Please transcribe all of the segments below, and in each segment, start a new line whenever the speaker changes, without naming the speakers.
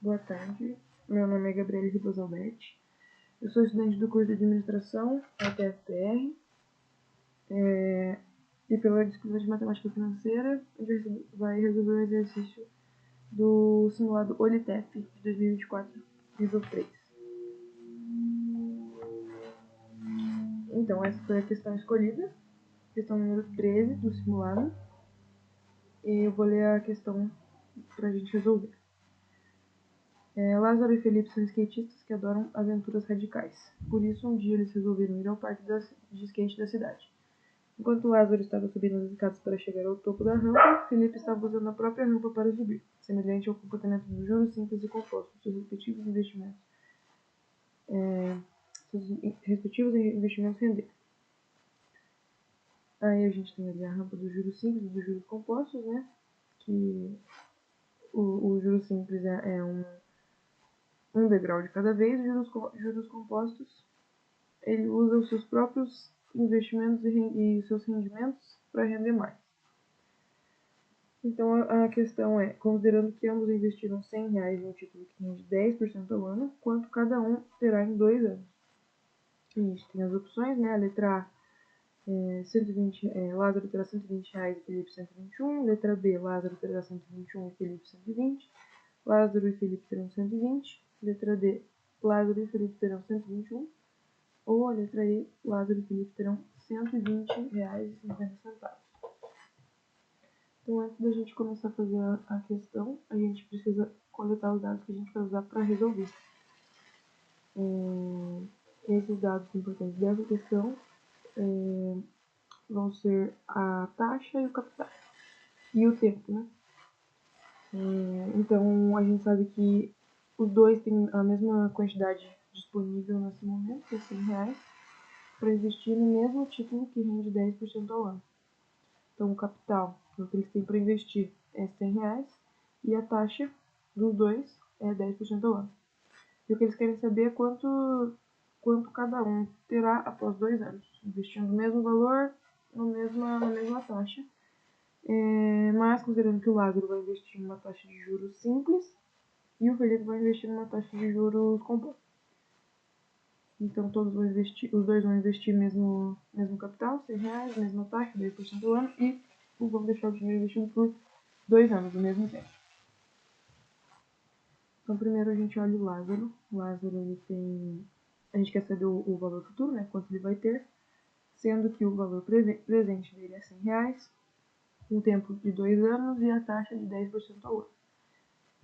Boa tarde, meu nome é Gabriele Ribas Alberti, eu sou estudante do curso de Administração, UTFPR, e pela disciplina de Matemática Financeira, a gente vai resolver o exercício do simulado OLITEF de 2024, nível 3. Então, essa foi a questão escolhida, questão número 13 do simulado, e eu vou ler a questão para a gente resolver. Lázaro e Felipe são skatistas que adoram aventuras radicais. Por isso, um dia eles resolveram ir ao parque de skate da cidade. Enquanto Lázaro estava subindo as escadas para chegar ao topo da rampa, Felipe estava usando a própria rampa para subir, semelhante ao comportamento dos juros simples e compostos, seus respectivos investimentos renderam. Aí a gente tem ali a rampa dos juros simples e dos juros compostos, né? Que o juros simples é um degrau de cada vez, juros compostos, ele usa os seus próprios investimentos e seus rendimentos para render mais. Então a questão é, considerando que ambos investiram R$100 em um título que rende 10% ao ano, quanto cada um terá em 2 anos? A gente tem as opções, né? A letra A, Lázaro terá R$120 e Felipe 121. Letra B, Lázaro terá 121 e Felipe 120. Lázaro e Felipe terão 120. Letra D, Lázaro e Felipe terão 121. Ou a letra E, Lázaro e Felipe terão R$120,50. Então, antes da gente começar a fazer a questão, a gente precisa coletar os dados que a gente vai usar para resolver. Esses dados importantes dessa questão vão ser a taxa e o capital. E o tempo, né? Então, a gente sabe que os dois têm a mesma quantidade disponível nesse momento, que é R$100, para investir no mesmo título que rende 10% ao ano. Então, o capital, o que eles têm para investir, é R$100 e a taxa dos dois é 10% ao ano. E o que eles querem saber é quanto cada um terá após 2 anos, investindo o mesmo valor, na mesma taxa. Mas considerando que o Lázaro vai investir numa taxa de juros simples e o Felipe vai investir numa taxa de juros composta. Então todos vão investir, os dois vão investir mesmo capital, R$100, mesma taxa, 10% ao ano, e vão deixar o dinheiro investido por 2 anos, do mesmo tempo. Então primeiro a gente olha o Lázaro. O Lázaro, ele tem... A gente quer saber o valor futuro, né? Quanto ele vai ter. Sendo que o valor presente dele é R$100, um tempo de 2 anos e a taxa de 10% ao ano.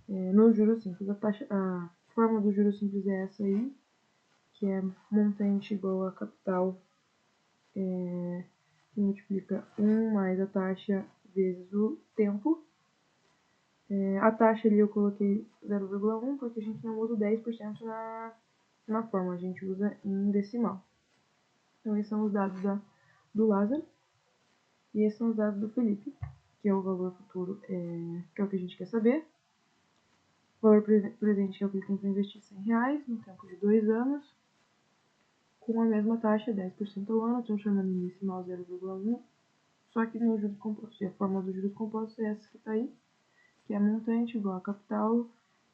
No juros simples, a forma do juros simples é essa aí, que é montante igual a capital, que multiplica 1 mais a taxa vezes o tempo. A taxa ali eu coloquei 0,1 porque a gente não usa o 10% na forma, a gente usa em decimal. Então esses são os dados do Lázaro e esses são os dados do Felipe, que é o valor futuro, que é o que a gente quer saber. O valor presente é o que ele tem para investir R$100 no tempo de 2 anos, com a mesma taxa, 10% ao ano, transformando em decimal 0,1, só que nos juros compostos. E a fórmula dos juros compostos é essa que está aí, que é montante igual a capital,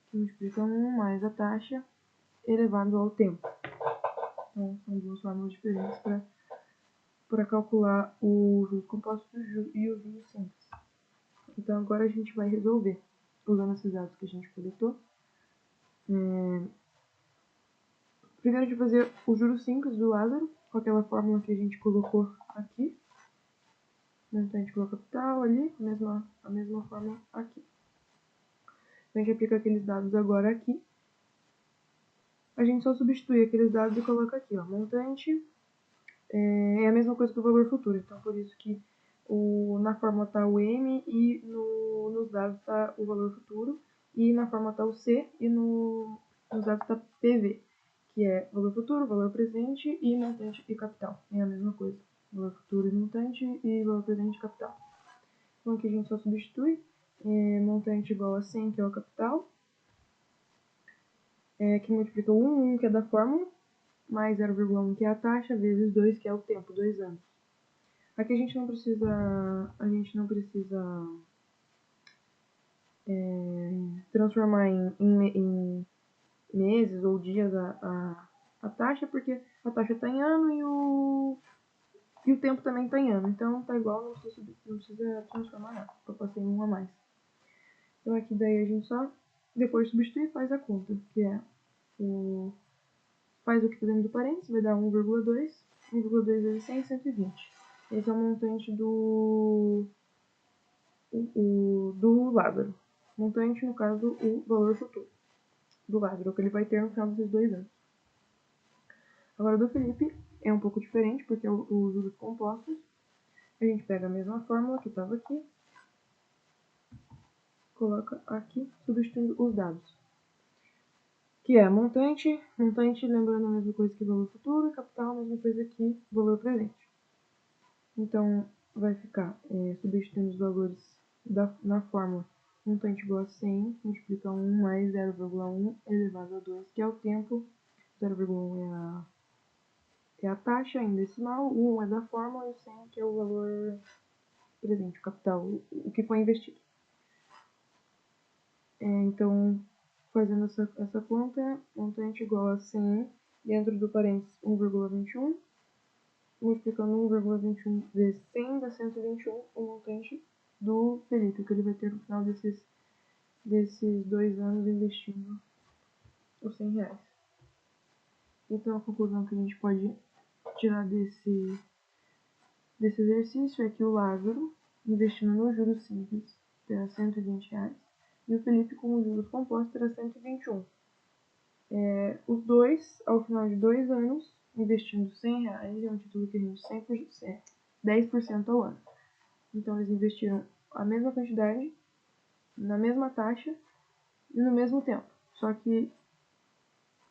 que multiplica 1 mais a taxa elevado ao tempo. Então, são duas fórmulas diferentes para calcular os juros compostos e os juros simples. Então, agora a gente vai resolver, usando esses dados que a gente coletou. Primeiro a gente vai fazer o juros simples do Lázaro, com aquela fórmula que a gente colocou aqui. Montante igual a capital ali, a mesma fórmula aqui. A gente aplica aqueles dados agora aqui. A gente só substitui aqueles dados e coloca aqui, ó. Montante é a mesma coisa que o valor futuro. Então, por isso que na fórmula está o M e nos dados está o valor futuro. E na fórmula está o C e nos dados está PV, que é valor futuro, valor presente e montante e capital. É a mesma coisa. Valor futuro e montante e valor presente e capital. Então, aqui a gente só substitui. Montante igual a 100, que é o capital. Que multiplica 1, que é da fórmula, mais 0,1, que é a taxa, vezes 2, que é o tempo, 2 anos. Aqui a gente não precisa transformar em meses ou dias a taxa, porque a taxa está em ano e o tempo também está em ano. Então tá igual, não precisa transformar nada. Eu passei um a mais. Então aqui daí a gente só depois substitui e faz a conta, que é faz o que está dentro do parênteses, vai dar 1,2. 1,2 vezes 100, 120. Esse é o montante do Lázaro. Montante, no caso, o valor futuro do Lázaro, que ele vai ter no final desses 2 anos. Agora, do Felipe é um pouco diferente, porque os juros compostos, a gente pega a mesma fórmula que estava aqui, coloca aqui, substituindo os dados. Que é montante, lembrando a mesma coisa que valor futuro, e capital, a mesma coisa que valor presente. Então, vai ficar substituindo os valores na fórmula montante igual a 100, multiplica 1 mais 0,1 elevado a 2, que é o tempo, 0,1 é a taxa em decimal, o 1 é da fórmula e o 100 que é o valor presente, o capital, o que foi investido. Então, fazendo essa conta, montante igual a 100, dentro do parênteses 1,21, multiplicando 1,21 vezes 100 dá 121, o montante do Felipe, que ele vai ter no final desses 2 anos investindo os 100 reais. Então, a conclusão que a gente pode tirar desse exercício é que o Lázaro, investindo no juros simples, terá 120 reais, e o Felipe, com os juros compostos, terá 121. Os dois, ao final de 2 anos, investindo 100 reais, é um título que rende 100%, 10% ao ano. Então, eles investiram a mesma quantidade, na mesma taxa e no mesmo tempo, só que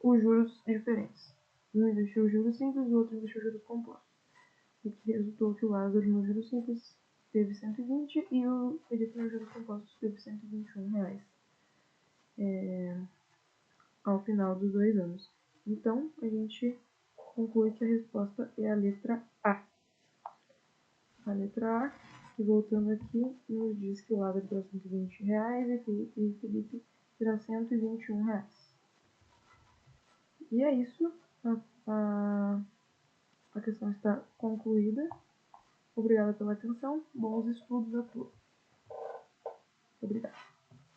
os juros diferentes. Um investiu juros simples e o outro investiu juros compostos. O que resultou que o Lázaro no juros simples teve 120 e o Felipe no juros compostos teve 121 reais ao final dos 2 anos. Então, a gente conclui que a resposta é a letra A. A letra A, que voltando aqui, nos diz que o Lázaro terá 120 reais e Felipe terá 121 reais. E é isso. A questão está concluída. Obrigada pela atenção. Bons estudos a todos. Obrigada.